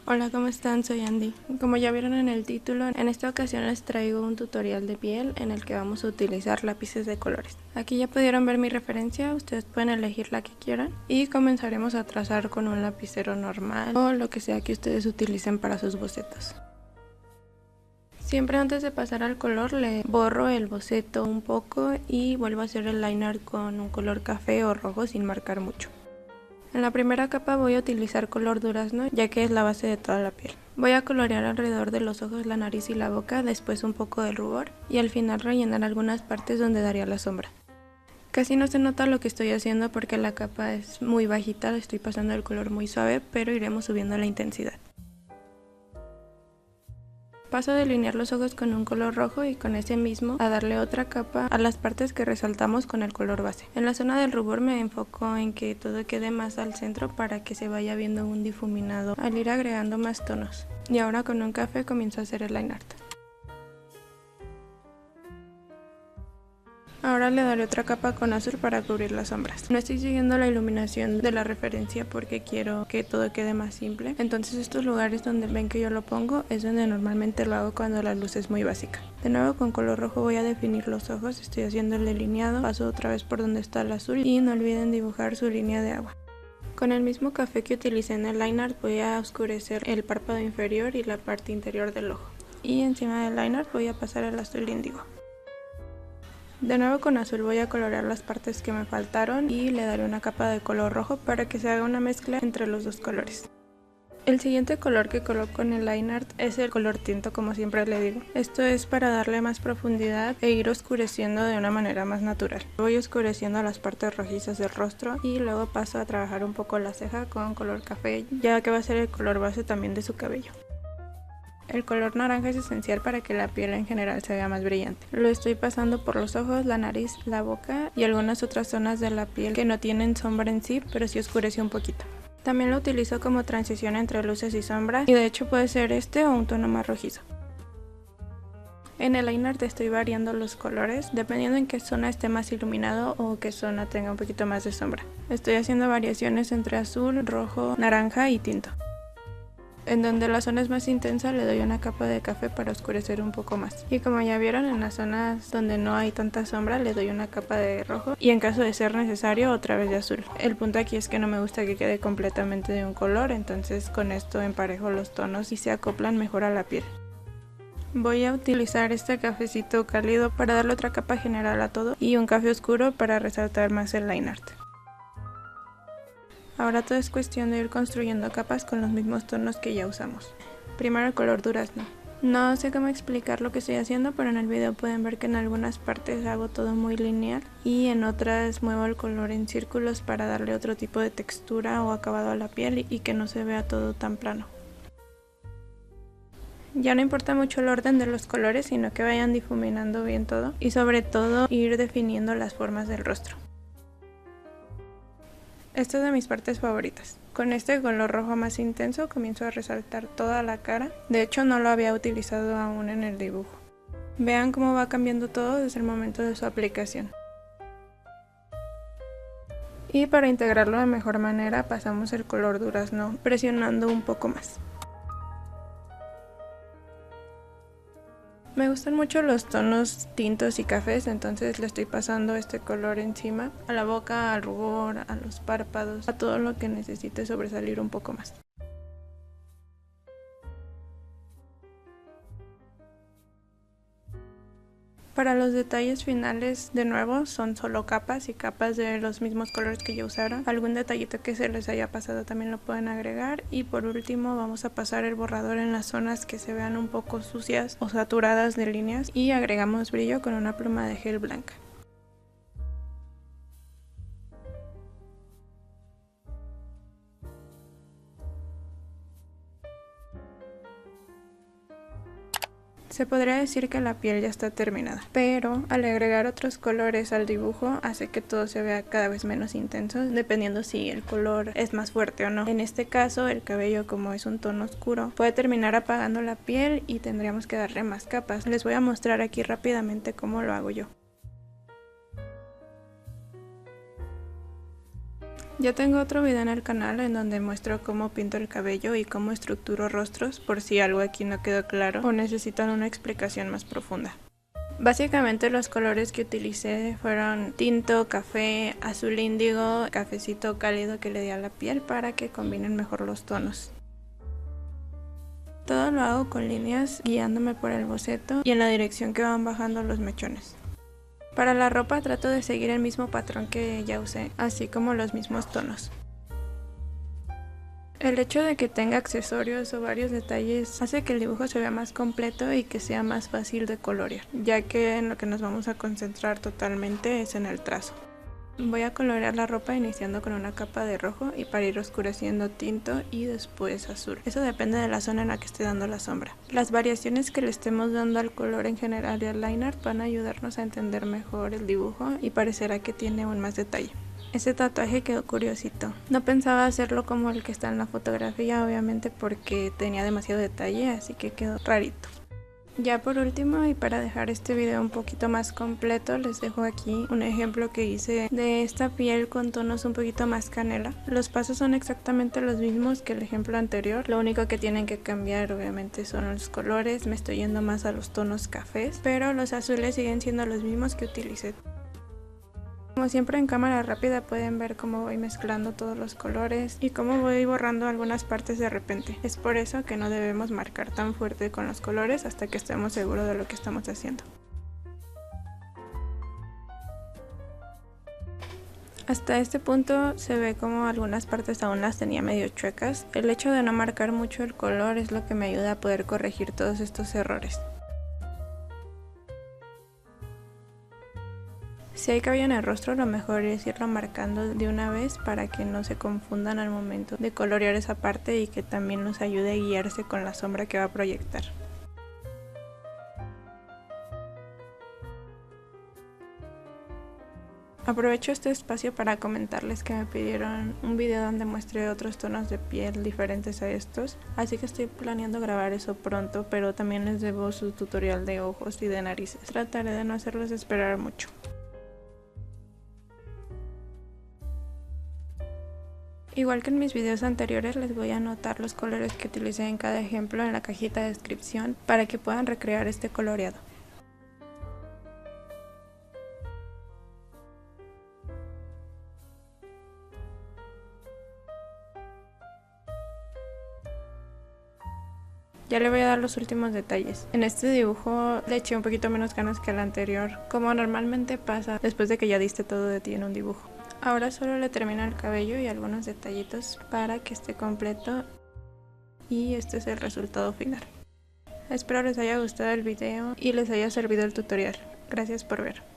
Hola, ¿cómo están? Soy Andy. Como ya vieron en el título, en esta ocasión les traigo un tutorial de piel en el que vamos a utilizar lápices de colores. Aquí ya pudieron ver mi referencia, ustedes pueden elegir la que quieran y comenzaremos a trazar con un lapicero normal o lo que sea que ustedes utilicen para sus bocetos. Siempre antes de pasar al color le borro el boceto un poco y vuelvo a hacer el liner con un color café o rojo sin marcar mucho. En la primera capa voy a utilizar color durazno, ya que es la base de toda la piel. Voy a colorear alrededor de los ojos, la nariz y la boca, después un poco del rubor y al final rellenar algunas partes donde daría la sombra. Casi no se nota lo que estoy haciendo porque la capa es muy bajita, estoy pasando el color muy suave, pero iremos subiendo la intensidad. Paso a delinear los ojos con un color rojo y con ese mismo a darle otra capa a las partes que resaltamos con el color base. En la zona del rubor me enfoco en que todo quede más al centro para que se vaya viendo un difuminado al ir agregando más tonos. Y ahora con un café comienzo a hacer el line art. Ahora le daré otra capa con azul para cubrir las sombras. No estoy siguiendo la iluminación de la referencia porque quiero que todo quede más simple. Entonces estos lugares donde ven que yo lo pongo es donde normalmente lo hago cuando la luz es muy básica. De nuevo con color rojo voy a definir los ojos, estoy haciendo el delineado, paso otra vez por donde está el azul y no olviden dibujar su línea de agua. Con el mismo café que utilicé en el line art voy a oscurecer el párpado inferior y la parte interior del ojo. Y encima del line art voy a pasar el azul índigo. De nuevo con azul voy a colorear las partes que me faltaron y le daré una capa de color rojo para que se haga una mezcla entre los dos colores. El siguiente color que coloco en el line art es el color tinto, como siempre le digo. Esto es para darle más profundidad e ir oscureciendo de una manera más natural. Voy oscureciendo las partes rojizas del rostro y luego paso a trabajar un poco la ceja con color café, ya que va a ser el color base también de su cabello. El color naranja es esencial para que la piel en general se vea más brillante. Lo estoy pasando por los ojos, la nariz, la boca y algunas otras zonas de la piel que no tienen sombra en sí, pero sí oscurece un poquito. También lo utilizo como transición entre luces y sombras y de hecho puede ser este o un tono más rojizo. En el line art estoy variando los colores dependiendo en qué zona esté más iluminado o qué zona tenga un poquito más de sombra. Estoy haciendo variaciones entre azul, rojo, naranja y tinto. En donde la zona es más intensa le doy una capa de café para oscurecer un poco más. Y como ya vieron, en las zonas donde no hay tanta sombra le doy una capa de rojo y en caso de ser necesario otra vez de azul. El punto aquí es que no me gusta que quede completamente de un color, entonces con esto emparejo los tonos y se acoplan mejor a la piel. Voy a utilizar este cafecito cálido para darle otra capa general a todo y un café oscuro para resaltar más el line art. Ahora todo es cuestión de ir construyendo capas con los mismos tonos que ya usamos. Primero el color durazno. No sé cómo explicar lo que estoy haciendo, pero en el video pueden ver que en algunas partes hago todo muy lineal y en otras muevo el color en círculos para darle otro tipo de textura o acabado a la piel y que no se vea todo tan plano. Ya no importa mucho el orden de los colores, sino que vayan difuminando bien todo y sobre todo ir definiendo las formas del rostro. Esta es de mis partes favoritas. Con este color rojo más intenso comienzo a resaltar toda la cara. De hecho no lo había utilizado aún en el dibujo. Vean cómo va cambiando todo desde el momento de su aplicación. Y para integrarlo de mejor manera pasamos el color durazno presionando un poco más. Me gustan mucho los tonos tintos y cafés, entonces le estoy pasando este color encima, a la boca, al rubor, a los párpados, a todo lo que necesite sobresalir un poco más. Para los detalles finales, de nuevo, son solo capas y capas de los mismos colores que ya usaron. Algún detallito que se les haya pasado también lo pueden agregar. Y por último vamos a pasar el borrador en las zonas que se vean un poco sucias o saturadas de líneas. Y agregamos brillo con una pluma de gel blanca. Se podría decir que la piel ya está terminada, pero al agregar otros colores al dibujo hace que todo se vea cada vez menos intenso, dependiendo si el color es más fuerte o no. En este caso, el cabello, como es un tono oscuro, puede terminar apagando la piel y tendríamos que darle más capas. Les voy a mostrar aquí rápidamente cómo lo hago yo. Ya tengo otro video en el canal en donde muestro cómo pinto el cabello y cómo estructuro rostros, por si algo aquí no quedó claro o necesitan una explicación más profunda. Básicamente los colores que utilicé fueron tinto, café, azul índigo, cafecito cálido que le di a la piel para que combinen mejor los tonos. Todo lo hago con líneas guiándome por el boceto y en la dirección que van bajando los mechones. Para la ropa trato de seguir el mismo patrón que ya usé, así como los mismos tonos. El hecho de que tenga accesorios o varios detalles hace que el dibujo se vea más completo y que sea más fácil de colorear, ya que en lo que nos vamos a concentrar totalmente es en el trazo. Voy a colorear la ropa iniciando con una capa de rojo y para ir oscureciendo tinto y después azul. Eso depende de la zona en la que esté dando la sombra. Las variaciones que le estemos dando al color en general y al liner van a ayudarnos a entender mejor el dibujo y parecerá que tiene aún más detalle. Este tatuaje quedó curiosito. No pensaba hacerlo como el que está en la fotografía, obviamente porque tenía demasiado detalle, así que quedó rarito. Ya por último, y para dejar este video un poquito más completo, les dejo aquí un ejemplo que hice de esta piel con tonos un poquito más canela. Los pasos son exactamente los mismos que el ejemplo anterior, lo único que tienen que cambiar obviamente son los colores. Me estoy yendo más a los tonos cafés, pero los azules siguen siendo los mismos que utilicé. Como siempre en cámara rápida pueden ver cómo voy mezclando todos los colores y cómo voy borrando algunas partes de repente. Es por eso que no debemos marcar tan fuerte con los colores hasta que estemos seguros de lo que estamos haciendo. Hasta este punto se ve como algunas partes aún las tenía medio chuecas. El hecho de no marcar mucho el color es lo que me ayuda a poder corregir todos estos errores. Si hay cabello en el rostro, lo mejor es irlo marcando de una vez para que no se confundan al momento de colorear esa parte y que también nos ayude a guiarse con la sombra que va a proyectar. Aprovecho este espacio para comentarles que me pidieron un video donde muestre otros tonos de piel diferentes a estos, así que estoy planeando grabar eso pronto, pero también les debo su tutorial de ojos y de narices. Trataré de no hacerlos esperar mucho. Igual que en mis videos anteriores, les voy a anotar los colores que utilicé en cada ejemplo en la cajita de descripción para que puedan recrear este coloreado. Ya le voy a dar los últimos detalles. En este dibujo le eché un poquito menos ganas que el anterior, como normalmente pasa después de que ya diste todo de ti en un dibujo. Ahora solo le termino el cabello y algunos detallitos para que esté completo y este es el resultado final. Espero les haya gustado el video y les haya servido el tutorial. Gracias por ver.